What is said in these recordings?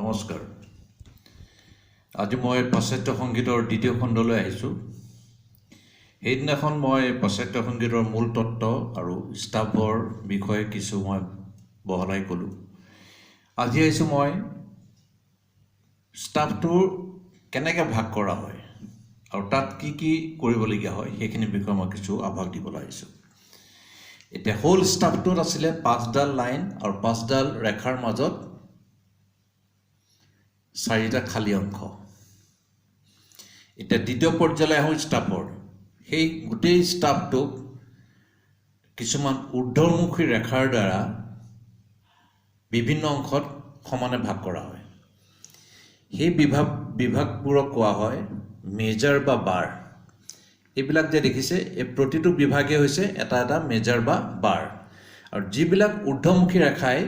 নমস্কাৰ। আজি মই পাশ্চাত্য সংগীতৰ দ্বিতীয় খণ্ডলৈ আহিছোঁ। সেইদিনাখন মই পাশ্চাত্য সংগীতৰ মূল তত্ত্ব আৰু ষ্টাফৰ বিষয়ে কিছু মই বহলাই ক'লোঁ। আজি আহিছোঁ মই ষ্টাফটোৰ কেনেকৈ ভাগ কৰা হয় আৰু তাত কি কি কৰিবলগীয়া হয় সেইখিনিৰ বিষয়ে মই কিছু আভাস দিবলৈ আহিছোঁ। এতিয়া হোল ষ্টাফটোত আছিলে 5ডাল লাইন আৰু 5ডাল ৰেখাৰ মাজত 4টা খালী অংশ। এতিয়া দ্বিতীয় পৰ্যায়লৈ আহোঁ ষ্টাফৰ। সেই গোটেই ষ্টাফটোক কিছুমান ঊৰ্ধ্বমুখী ৰেখাৰ দ্বাৰা বিভিন্ন অংশত সমানে ভাগ কৰা হয়। সেই বিভাগবোৰক কোৱা হয় মেজাৰ বা বাৰ। এইবিলাক যে দেখিছে এই প্ৰতিটো বিভাগে হৈছে এটা এটা মেজাৰ বা বাৰ। আৰু যিবিলাক ঊৰ্ধ্বমুখী ৰেখাই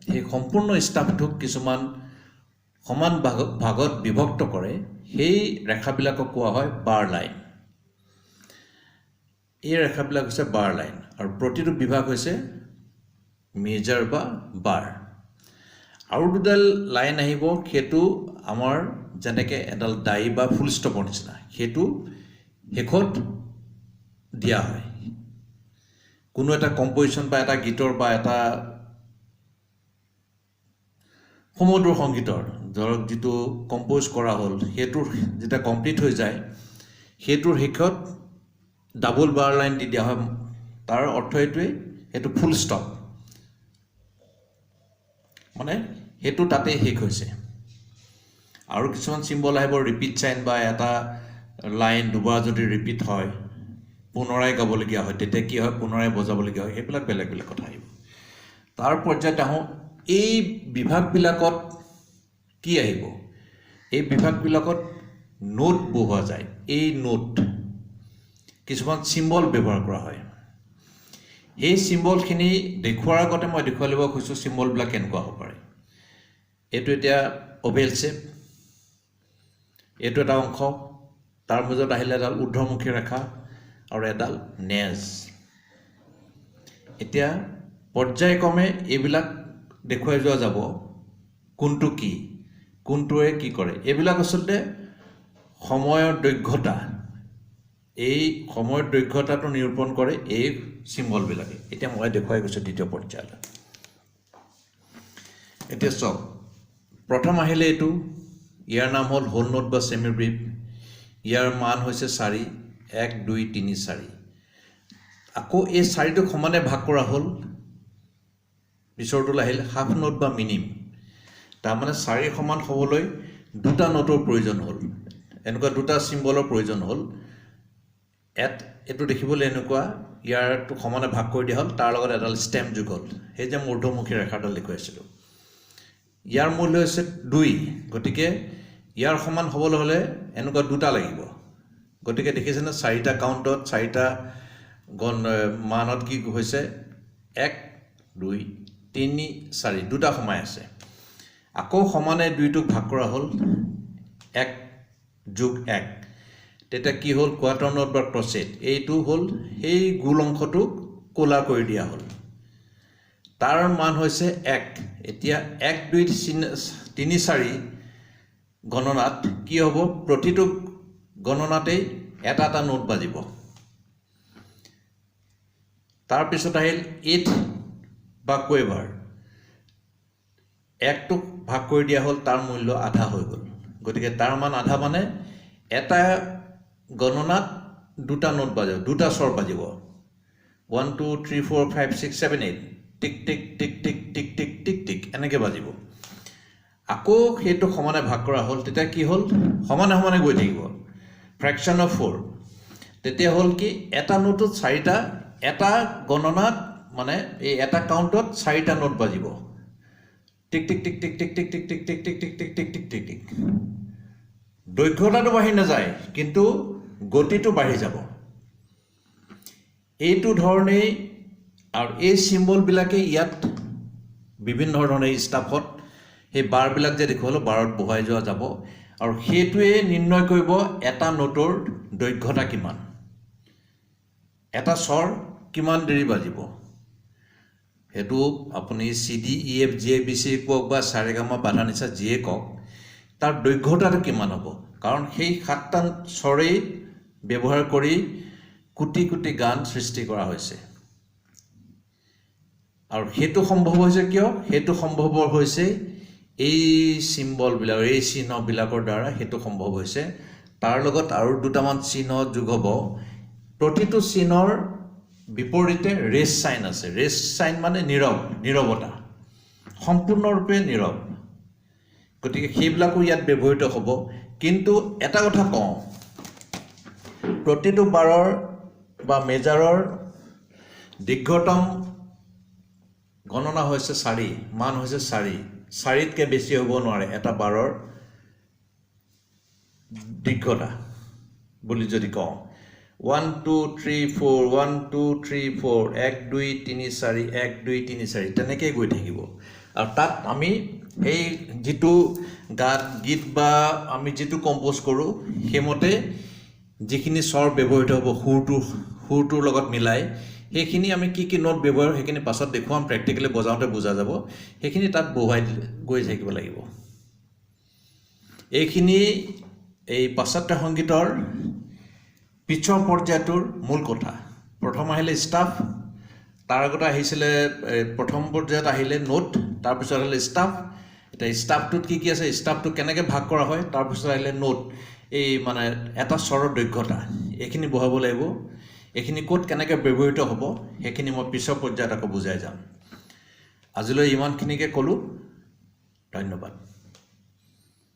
সেই সম্পূৰ্ণ ষ্টাফটোক কিছুমান সমান ভাগত বিভক্ত কৰে, সেই ৰেখাবিলাকক কোৱা হয় বাৰ লাইন। এই ৰেখাবিলাক হৈছে বাৰ লাইন আৰু প্ৰতিটো বিভাগ হৈছে মেজাৰ বা বাৰ। আৰু দুডাল লাইন আহিব, সেইটো আমাৰ যেনেকৈ এডাল ডাই বা ফুল ষ্টপৰ নিচিনা, সেইটো শেষত দিয়া হয়। কোনো এটা কম্প'জিশ্যন বা এটা গীতৰ বা এটা সমুদ্ৰ সংগীতৰ ধৰক যিটো কম্প'জ কৰা হ'ল, সেইটোৰ যেতিয়া কমপ্লিট হৈ যায়, সেইটোৰ শেষত ডাবল বাৰ লাইন দি দিয়া হয়। তাৰ অৰ্থ এইটোৱেই, সেইটো ফুল ষ্টপ, মানে সেইটো তাতেই শেষ হৈছে। আৰু কিছুমান চিম্বল আহিব, ৰিপিট চাইন বা এটা লাইন দুবাৰ যদি ৰিপিট হয় পুনৰাই গাবলগীয়া হয়, তেতিয়া কি হয় পুনৰাই বজাবলগীয়া হয়, সেইবিলাক বেলেগ বেলেগ কথা আহিব। তাৰ পৰ্যায়ত আহোঁ, এই বিভাগবিলাকত কি আহিব? এই বিভাগবিলাকত নোট বহুৱা যায়। এই নোট কিছুমান চিম্বল ব্যৱহাৰ কৰা হয়। এই চিম্বলখিনি দেখুওৱাৰ আগতে মই দেখুৱাই ল'ব খুজিছোঁ চিম্বলবিলাক কেনেকুৱা হ'ব পাৰে। এইটো এতিয়া অভেল শ্বেপ, এইটো এটা অংশ, তাৰ মাজত আহিলে এডাল ঊৰ্ধ্বমুখী ৰেখা আৰু এডাল নেজ। এতিয়া পৰ্যায়ক্ৰমে এইবিলাক দেখুৱাই যোৱা যাব কোনটো কি, কোনটোৱে কি কৰে। এইবিলাক আচলতে সময়ৰ দৈৰ্ঘ্যতা, এই সময়ৰ দৈৰ্ঘ্যতাটো নিৰূপণ কৰে এই চিম্বলবিলাকে। এতিয়া মই দেখুৱাই গৈছোঁ দ্বিতীয় পৰ্যায়লৈ। এতিয়া চাওক, প্ৰথম আহিলে এইটো, ইয়াৰ নাম হ'ল হোল নোট বা ছেমি ব্ৰিফ। ইয়াৰ মান হৈছে 4, 1 2 3 4। আকৌ এই 4টোক সমানে ভাগ কৰা হ'ল, পিছৰটোলৈ আহিল হাফ নোট বা মিনিম। তাৰমানে 4 সমান হ'বলৈ দুটা নোটৰ প্ৰয়োজন হ'ল, এনেকুৱা দুটা চিম্বলৰ প্ৰয়োজন হ'ল। এইটো দেখিবলৈ এনেকুৱা, ইয়াৰটো সমানে ভাগ কৰি দিয়া হ'ল, তাৰ লগত এডাল ষ্টেম যোগ হ'ল। সেই যে ঊৰ্ধ্বমুখী ৰেখাডাল দেখুৱাইছিলোঁ, ইয়াৰ মূল্য হৈছে 2। গতিকে ইয়াৰ সমান হ'বলৈ হ'লে এনেকুৱা দুটা লাগিব। গতিকে দেখিছেনে 4টা কাউণ্টত 4টা মানত কি হৈছে 1 2 3 4, দুটা সোমাই আছে। আকৌ সমানে 2টোক ভাগ কৰা হ'ল 1 যোগ 1, তেতিয়া কি হ'ল কোৱাৰ্টাৰ নোট বা ক্ৰচেট। এইটো হ'ল সেই গোল অংশটোক ক'লা কৰি দিয়া হ'ল, তাৰ মান হৈছে 1। এতিয়া 1 2 3 4 গণনাত কি হ'ব, প্ৰতিটো গণনাতেই এটা এটা নোট বাজিব। তাৰপিছত আহিল 8 বা কোৱেভাৰ। 1টোক ভাগ কৰি দিয়া হ'ল, তাৰ মূল্য আধা হৈ গ'ল। গতিকে তাৰ মান আধা, মানে এটা গণনাত দুটা নোট বাজিব, দুটা স্বৰ বাজিব। 1 2 3 4 5 6 7 8 টিক টিক টিক টিক টিক টিক টিক টিক এনেকৈ বাজিব। আকৌ সেইটো সমানে ভাগ কৰা হ'ল, তেতিয়া কি হ'ল সমানে সমানে গৈ থাকিব, ফ্ৰেকশ্যন অফ 4। তেতিয়া হ'ল কি এটা নোটত 4টা, এটা গণনাত মানে এই এটা কাউণ্টত 4টা নোট বাজিব, টিক টিক টিক টিক টিক টিক টিক টিক টিক টিক টিক টিক টিক টিক টিক টিক। দৈৰ্ঘ্যতাটো বাঢ়ি নাযায়, কিন্তু গতিটো বাঢ়ি যাব। এইটো ধৰণেই, আৰু এই চিম্বলবিলাকে ইয়াত বিভিন্ন ধৰণে ষ্টাফত সেই বাৰবিলাক যে দেখুৱালোঁ বাৰত বহুৱাই যোৱা যাব, আৰু সেইটোৱে নিৰ্ণয় কৰিব এটা নোটৰ দৈৰ্ঘ্যতা কিমান, এটা স্বৰ কিমান দেৰি বাজিব। সেইটো আপুনি CDEFGABC কওক বা সাৰেগামা বাধানিসা যিয়ে কওক তাৰ দৈৰ্ঘ্যতাটো কিমান হ'ব কাৰণ সেই 7টা স্বৰেই ব্যৱহাৰ কৰি কোটি কোটি গান সৃষ্টি কৰা হৈছে আৰু সেইটো সম্ভৱ হৈছে কিয় সেইটো সম্ভৱ হৈছে এই সিম্বল বিলাক এই চিহ্ন বিলাকৰ দ্বাৰা সেইটো সম্ভৱ হৈছে তাৰ লগত আৰু দুটামান চিহ্ন যোগ হ'ব প্ৰতিটো চিহ্নৰ বিপৰীতে ৰেছ সাইন আছে ৰেছ সাইন মানে নীৰৱতা সম্পূৰ্ণৰূপে নীৰৱ গতিকে সেইবিলাকো ইয়াত ব্যৱহৃত হ'ব কিন্তু এটা কথা কওঁ প্ৰতিটো বাৰৰ বা মেজাৰৰ দীৰ্ঘতম গণনা হৈছে 4 মান হৈছে 4তকৈ বেছি হ'ব নোৱাৰে এটা বাৰৰ দীৰ্ঘতা বুলি যদি কওঁ 1 2 3 4 1 2 3 4 1 2 3 4 1 2 3 4 তেনেকৈ গৈ থাকিব আৰু তাত আমি এই যিটো গীত বা আমি যিটো কম্প'জ কৰোঁ সেইমতে যিখিনি স্বৰ ব্যৱহৃত হ'ব সুৰটোৰ লগত মিলাই সেইখিনি আমি কি নোট ব্যৱহাৰ সেইখিনি পাছত দেখুৱাম প্ৰেক্টিকেলি বজাওঁতে বুজা যাব সেইখিনি তাত বহুৱাই গৈ থাকিব লাগিব এইখিনি এই পাশ্চাত্য সংগীতৰ পিছৰ পৰ্যায়টোৰ মূল কথা প্ৰথম আহিলে ষ্টাফ তাৰ আগতে আহিছিলে প্ৰথম পৰ্যায়ত আহিলে নোট তাৰপিছত আহিলে ষ্টাফ এতিয়া ষ্টাফটোত কি আছে ষ্টাফটো কেনেকৈ ভাগ কৰা হয় তাৰপিছত আহিলে নোট এই মানে এটা স্বৰৰ দৈৰ্ঘ্যতা এইখিনি বহাব লাগিব এইখিনি ক'ত কেনেকৈ ব্যৱহৃত হ'ব সেইখিনি মই পিছৰ পৰ্যায়ত আকৌ বুজাই যাম আজিলৈ ইমানখিনিকে ক'লোঁ ধন্যবাদ